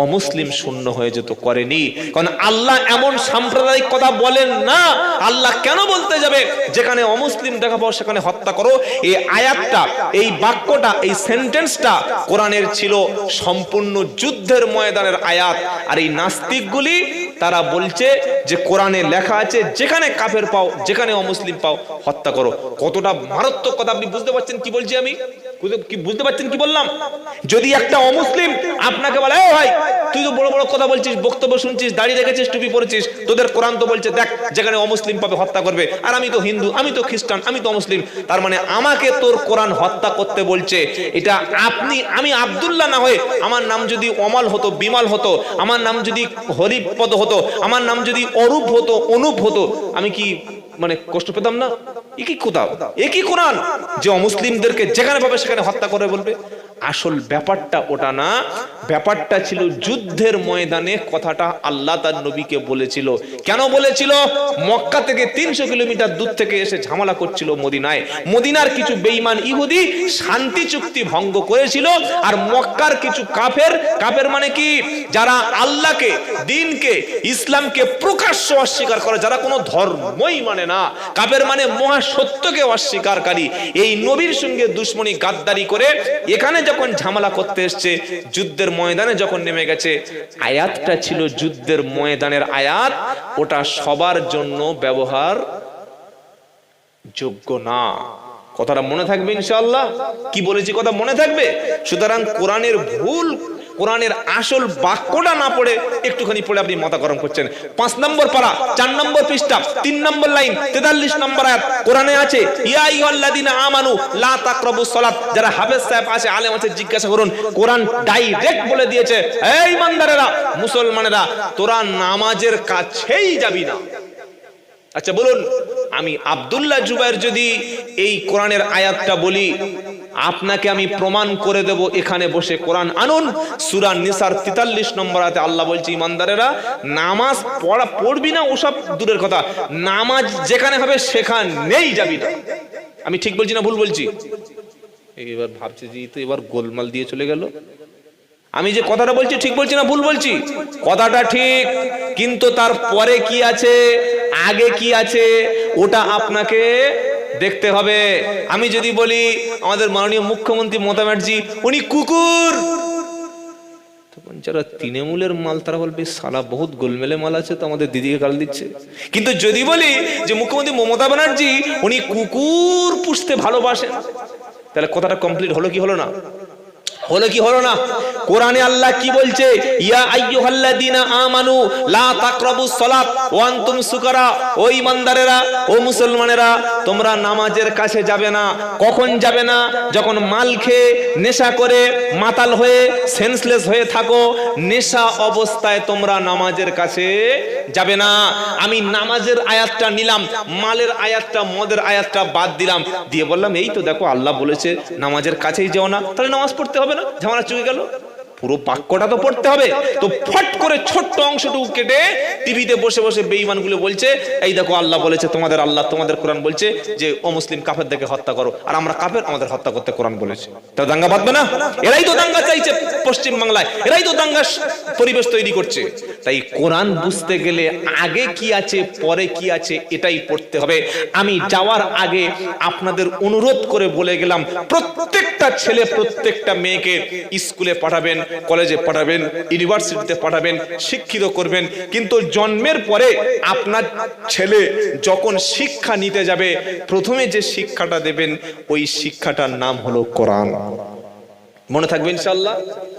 অমুসলিম শূন্য হয়ে যেত। করেনি। কারণ আল্লাহ এমন সাম্প্রদায়িক কথা বলেন না। আল্লাহ কেন বলতে যাবে যেখানে অমুসলিম দেখা পাও সেখানে হত্যা করো? এই আয়াতটা, এই বাক্যটা, এই সেন্টেন্সটা কোরআনের ছিল সম্পূর্ণ যুদ্ধের ময়দানের আয়াত। আর এই নাস্তিকগুলি তারা বলছে যে কোরআনে লেখা আছে যেখানে কাফের পাও, যেখানে অমুসলিম পাও হত্যা করো। কতটা মারাত্মক কথা আপনি বুঝতে পারছেন কি বলছি আমি? কি বুঝতে পারছেন কি বললাম? যদি একটা অমুসলিম আপনাকে বলে, ও ভাই তুই তো বড় বড় কথা বলছিস, বক্তব্য শুনছিস, দাড়ি রেখেছিস, টুপি পরেছিস, তোদের কোরআন তো বলছে দেখ যেখানে অমুসলিম পাবে হত্যা করবে, আর আমি তো হিন্দু, আমি তো খ্রিস্টান, আমি তো মুসলিম, তার মানে আমাকে তোর কোরআন হত্যা করতে বলছে। এটা আমি আব্দুল্লাহ না হয়ে আমার নাম যদি অমল হতো, বিমল হতো, আমার নাম যদি হরিপদ হতো, আমার নাম যদি অরূপ হতো, অনুপ হতো, আমি কি মানে কষ্ট পেতাম না? একই কথা, একই কোরআন যে অমুসলিমদেরকে যেখানে পাবে সেখানে হত্যা করে বলবে। আসল ব্যাপারটা ওটা না, ব্যাপারটা ছিল যুদ্ধের ময়দানে কথাটা আল্লাহ তার নবীকে বলেছিল। কেন বলেছিল? মক্কা থেকে 300 কিলোমিটার দূর থেকে এসে ঝামেলা করছিল মদিনায়। মদিনার কিছু বেঈমান ইহুদি শান্তি চুক্তি ভঙ্গ করেছিল, আর মক্কার কিছু কাফের মানে কি, যারা আল্লাহকে, দ্বীনকে, ইসলামকে প্রকাশ্য অস্বীকার করে, যারা কোনো ধর্মই মানে না, কাফের মানে মহা সত্যকে অস্বীকারী, এই নবীর সঙ্গে দুশমনী গাদ্দারি করে এখানে যখন ঝামেলা করতে এসছে, যুদ্ধের ময়দানে যখন নেমে গেছে, আয়াতটা ছিল যুদ্ধের ময়দানের আয়াত, ওটা সবার জন্য ব্যবহার যোগ্য না। কথাটা মনে থাকবে ইনশাআল্লাহ। কি বলেছি কথা মনে থাকবে? সুতরাং কোরআনের ভুল, কোরআনের আসল বাক্যটা না পড়ে একটুখানি পড়ে আপনি মাথা গরম করছেন। 5 নম্বর পারা, 4 নম্বর পৃষ্ঠা, 3 নম্বর লাইন, 43 নম্বর আয়াত কোরআনে আছে, ইয়া আইয়ুহাল্লাযীনা আমানু লা তাকরাবুস সালাত। যারা হাফেজ সাহেব আছে, আলেম আছে, জিজ্ঞাসা করুন, কোরআন ডাইরেক্ট বলে দিয়েছে, এই ইমানদারেরা, মুসলমানেরা, তোরা নামাজের কাছেই যাবি না। আচ্ছা বলুন, আমি আব্দুল্লাহ জুবায়ের যদি এই কোরআনের আয়াতটা বলি, আপনাকে আমি প্রমাণ করে দেব, এখানে বসে কোরআন আনুন। সূরা নিসার 43 নম্বর আয়াতে আল্লাহ বলছে, ইমানদারেরা, নামাজ পড়বি না ওসব দূরের কথা, নামাজ যেখানে হবে সেখানেই যাবি না। আমি ঠিক বলছি না ভুল বলছি? এবার ভাবছে যে তো এবার গোলমাল দিয়ে চলে গেল। আমি যে কথাটা বলছি ঠিক বলছি না ভুল বলছি? কথাটা ঠিক, কিন্তু তার পরে কি আছে, আগে কি আছে, ওটা আপনাকে দেখতে হবে। আমি যদি বলি আমাদের মাননীয় মুখ্যমন্ত্রী মমতা ব্যানার্জি উনি কুকুর, তখন যারা তৃণমূলের মাল তারা বলবে সালা বহুত গোলমেলে মাল আছে, তো আমাদের দিদিকে গাল দিচ্ছে। কিন্তু যদি বলি যে মুখ্যমন্ত্রী মমতা ব্যানার্জি উনি কুকুর পুষতে ভালোবাসেন, তাহলে কথাটা কমপ্লিট হলো কি হলো না? হলো কি হলো না? কোরআনে আল্লাহ কি বলছে, ইয়া আইয়ুহাল্লাযীনা আমানু লা তাকরাবুস সালাত ওয়া আনতুম সুকারা। ও ঈমানদারেরা, ও মুসলমানেরা, তোমরা নামাজের কাছে যাবে না। কখন যাবে না? যখন মাল খেয়ে, নেশা করে, মাতাল হয়ে, সেন্সলেস হয়ে থাকো, নেশা অবস্থায় তোমরা নামাজের কাছে যাবে না। আমি নামাজের আয়াতটা নিলাম, মালের আয়াতটা, মদের আয়াতটা বাদ দিলাম, দিয়ে বললাম এই তো দেখো আল্লাহ বলেছে নামাজের কাছেই যেও না, তাহলে নামাজ পড়তে হবে না, ঝামেলা চুকে গেল। পুরো বাক্যটা তো পড়তে হবে। তো ফট করে ছোট্ট অংশটুকু কেটে টিভিতে বসে বসে বেঈমানগুলো বলছে, এই দেখো আল্লাহ বলেছে, তোমাদের আল্লাহ, তোমাদের কোরআন বলছে যে অমুসলিম কাফেরদেরকে হত্যা করো, আর আমরা কাফের, আমাদের হত্যা করতে কোরআন বলেছে। তো দাঙ্গা বাঁধবে না? এরাই তো দাঙ্গা চাইছে পশ্চিম বাংলায়, এরাই তো দাঙ্গার পরিবেশ তৈরি করছে। তাই কোরআন বুঝতে গেলে আগে কি আছে, পরে কি আছে, এটাই পড়তে হবে। আমি যাওয়ার আগে আপনাদের অনুরোধ করে বলে গেলাম, প্রত্যেকটা ছেলে, প্রত্যেকটা মেয়েকে স্কুলে পাঠাবেন, কলেজে পাঠাবেন, ইউনিভার্সিটিতে পাঠাবেন, শিক্ষিত করবেন। কিন্তু জন্মের পরে আপনার ছেলে যখন শিক্ষা নিতে যাবে, প্রথমে যে শিক্ষাটা দেবেন, ওই শিক্ষাটার নাম হলো কোরআন। মনে থাকবে ইনশাআল্লাহ?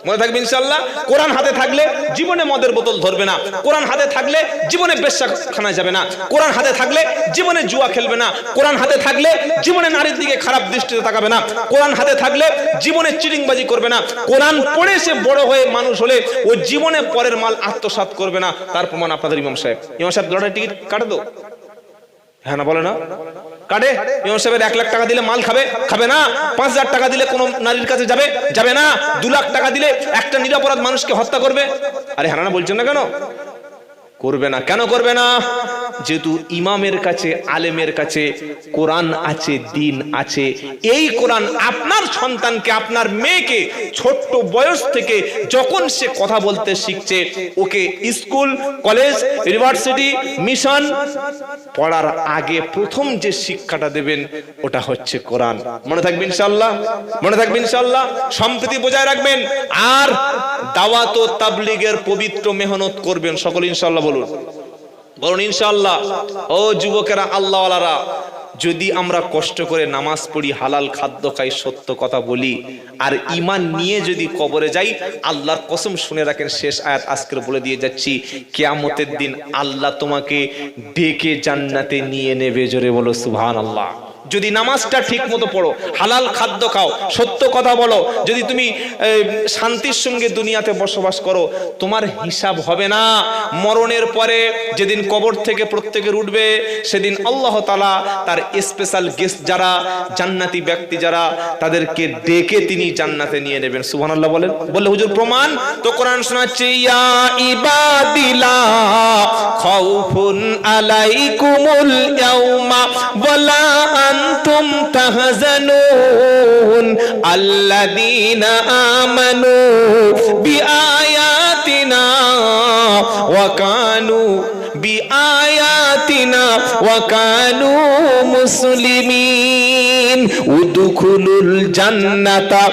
মনে থাকবে ইনশাআল্লাহ? কোরআন হাতে থাকলে জীবনে মদের বোতল ধরবে না, কোরআন হাতে থাকলে জীবনে বেশ্যাখানায় যাবে না, কোরআন হাতে থাকলে জীবনে জুয়া খেলবে না, কোরআন হাতে থাকলে জীবনে নারীর দিকে খারাপ দৃষ্টিতে তাকাবে না, কোরআন হাতে থাকলে জীবনে চিটিংবাজি করবে না, কোরআন পড়ে সে বড় হয়ে মানুষ হলে ও জীবনে পরের মাল আত্মসাৎ করবে না। তার প্রমাণ আপনাদের ইমাম সাহেব। ইমাম সাহেব লটারি টিকিট কাটে তো? হ্যাঁ না বলে না? কাটে। ইমাম সাহেবের 1 লাখ টাকা দিলে মাল খাবে? খাবে না। 5,000 টাকা দিলে কোন নারীর কাছে যাবে? যাবে না। 2 লাখ টাকা দিলে একটা নিরপরাধ মানুষকে হত্যা করবে? আরে হ্যাঁ না বলছেন না কেন? করবে না। কেন করবে না? যেহেতু ইমামের কাছে, আলেমের কাছে কোরআন আছে, দিন আছে। এই কোরআন আপনার সন্তানকে, আপনার মেয়েকে ছোট্ট বয়স থেকে যখন সে কথা বলতে শিখছে, ওকে স্কুল, কলেজ, ইউনিভার্সিটি, মিশন পড়ার আগে প্রথম যে শিক্ষাটা দেবেন ওটা হচ্ছে কোরআন। মনে থাকবে ইনশাআল্লাহ? মনে থাকবে ইনশাআল্লাহ? সম্প্রীতি বজায় রাখবেন আর দাওয়াত ও তাবলীগের পবিত্র মেহনত করবেন। সকলে ইনশাআল্লাহ বলুন, বলুন ইনশাআল্লাহ। ও যুবকেরা, আল্লাহওয়ালারা, যদি আমরা কষ্ট করে নামাজ পড়ি, হালাল খাদ্য খাই, সত্য কথা বলি, আর ঈমান নিয়ে যদি কবরে যাই, আল্লাহর কসম শুনে রাখেন, শেষ আয়াত আজকের বলে দিয়ে যাচ্ছি, কিয়ামতের দিন আল্লাহ তোমাকে ডেকে জান্নাতে নিয়ে নেবে। জোরে বলো সুবহানাল্লাহ। যদি নামাজটা ঠিক মতো পড়ো, হালাল খাদ্য খাও, সত্য কথা বলো, যদি তুমি শান্তির সঙ্গে দুনিয়াতে বসবাস করো, তোমার হিসাব হবে না। মরণের পরে যেদিন কবর থেকে প্রত্যেকের উঠবে, সেদিন আল্লাহ তাআলা তার স্পেশাল গেস্ট যারা, জান্নাতি ব্যক্তি যারা, তাদেরকে ডেকে তিনি জান্নাতে নিয়ে নেবেন। সুবহানাল্লাহ বলেন। বললে হুজুর প্রমাণ? তো কোরআন শোনাচ্ছে, ইয়া ইবাদিলা খাউফুন আলাইকুমুল ইয়াউমা ওয়ালা আনতুম তাহজানুন আল্লাযীনা আমানু বিআয়াতিনা ওয়া কানু বিআয়াতিনা ওয়া কানু মুসলিমিন উদখুলুল জান্নাতা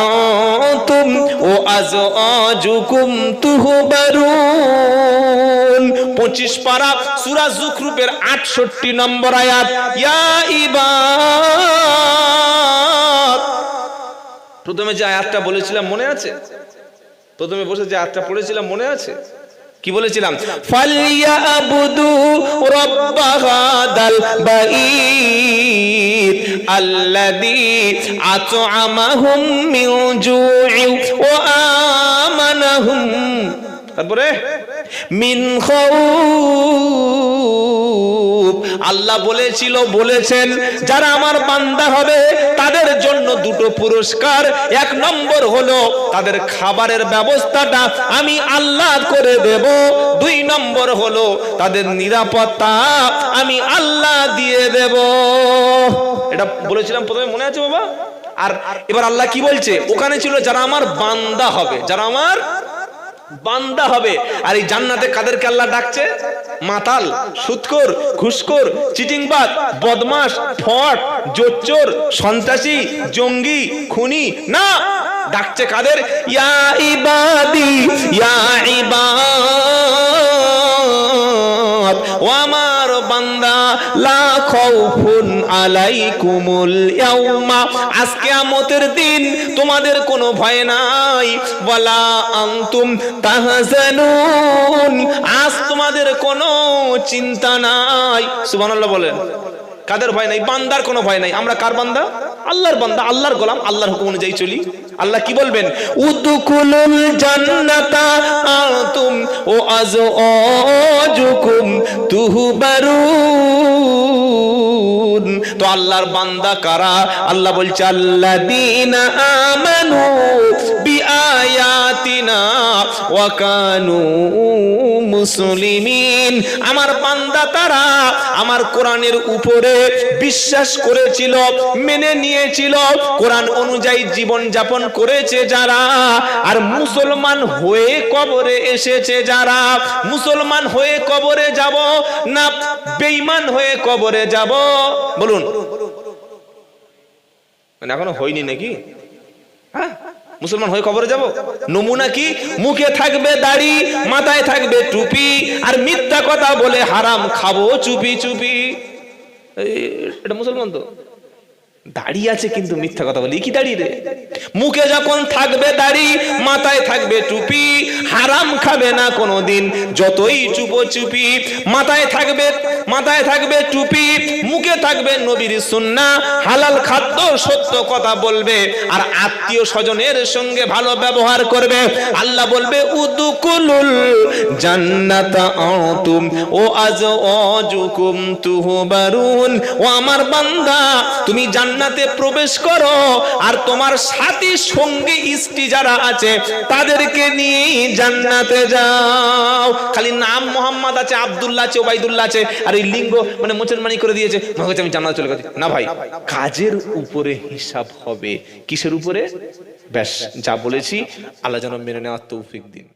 আনতুম ওয়া আজওয়াজুকুম তুহবারুন। 25 পারা সূরা যুখরুফের 68 নম্বর আয়াত। ইয়া ইবাদ, প্রথমে যে আয়াতটা বলেছিলাম মনে আছে? প্রথমে বসে যে আয়াতটা পড়েছিলাম মনে আছে? কি বলেছিলাম? ফালিয়াবুদু রাব্ব হাদাল বাইত আল্লাযী আত'আমাহুম মিন জু'ইন ওয়া আমানাহুম, তারপরে মিন খাউফ। আল্লাহ বলেছেন যারা আমার বান্দা হবে তাদের জন্য দুটো পুরস্কার। 1 নম্বর হলো তাদের খাবারের ব্যবস্থাটা আমি আল্লাহ করে দেব। 2 নম্বর হলো তাদের নিরাপত্তা আমি আল্লাহ দিয়ে দেব। এটা বলেছিলাম প্রথমে, মনে আছে বাবা? আর এবার আল্লাহ কি বলছে? ওখানে ছিল যারা আমার বান্দা হবে, যারা আমার বান্দা হবে। আর এই জান্নাতে কাদেরকে আল্লাহ ডাকছে? মাতাল, সুদখোর, ঘুষখোর, চিটিংবাজ, বদমাশ, ফট, জোচ্চোর, সন্ত্রাসী, জঙ্গি, খুনি না, ডাকছে কাদের? ইয়া ইবাদি, ইয়া ইবাদ, ও আমার বান্দা, লা খাউফুন আলাইকুমুল ইয়াউমা, আজকে কিয়ামতের দিন তোমাদের কোনো ভয় নাই। ওয়ালা আনতুম তাহজানুন, আজ তোমাদের কোনো চিন্তা নাই। সুবহানাল্লাহ বলেন। কাদের ভয় নাই? বান্দার কোনো ভয় নাই। আমরা কার বান্দা? আল্লাহর বান্দা, আল্লাহর গোলাম, আল্লাহর হুকুম অনুযায়ী চলি। আল্লাহ কি বলবেন? উদখুলুল জান্নাতা আনতুম ওয়া আজওয়াজুকুম তুহবারুন। তো আল্লাহর বান্দা কারা? আল্লাহ বলছে আল্লাযীনা আমানু বিআয়াতিনা ওয়া কানু মুসলিমিন। আমার বান্দা তারা আমার কোরআনের উপরে বিশ্বাস করেছিল, মেনে নিয়েছিল, কোরআন অনুযায়ী জীবন যাপন করেছে যারা, আর মুসলমান হয়ে কবরে এসেছে যারা। মুসলমান হয়ে কবরে যাব না বেঈমান হয়ে কবরে যাব? বলুন, মানে এখনো হয়নি নাকি? হ্যাঁ, মুসলমান হয়ে কবরে যাব। নমুনা কি? মুখে থাকবে দাড়ি, মাথায় থাকবে টুপি, আর মিথ্যা কথা বলে হারাম খাবো চুপি চুপি। এটা মুসলমান তো? দাড়ি আছে কিন্তু মিথ্যা কথা বলে, কি দাড়ি রে? মুখে যখন থাকবে দাড়ি, মাথায় থাকবে টুপি, হারাম খাবে না কোনোদিন, যতই চুপো চুপি। মাথায় থাকবে টুপি, মুখে থাকবে নবীর সুন্নাহ, হালাল খাদ্য, সত্য কথা বলবে, আর আত্মীয় স্বজনের সঙ্গে ভালো ব্যবহার করবে। আল্লাহ বলবে উদখুলুল জান্নাতা আনতুম ওয়া আজওয়াজুকুম তুহবারুন। ও আমার বান্দা, তুমি জান্নাতে প্রবেশ করো, আর তোমার সাথী সঙ্গী স্ত্রী যারা আছে তাদেরকে নিয়ে জান্নাতে যাও। খালি নাম মোহাম্মদ আছে, আব্দুল্লাহ আছে, ওবাইদুল্লাহ আছে, আর এই লিঙ্গ মানে মুসলমানি করে দিয়েছে, আমি জান্নাতে চলে গেছি। না ভাই, কাজের উপরে হিসাব হবে। কিসের উপরে? ব্যাস, যা বলেছি আল্লাহ যেন মেনে নেওয়ার তৌফিক দিন।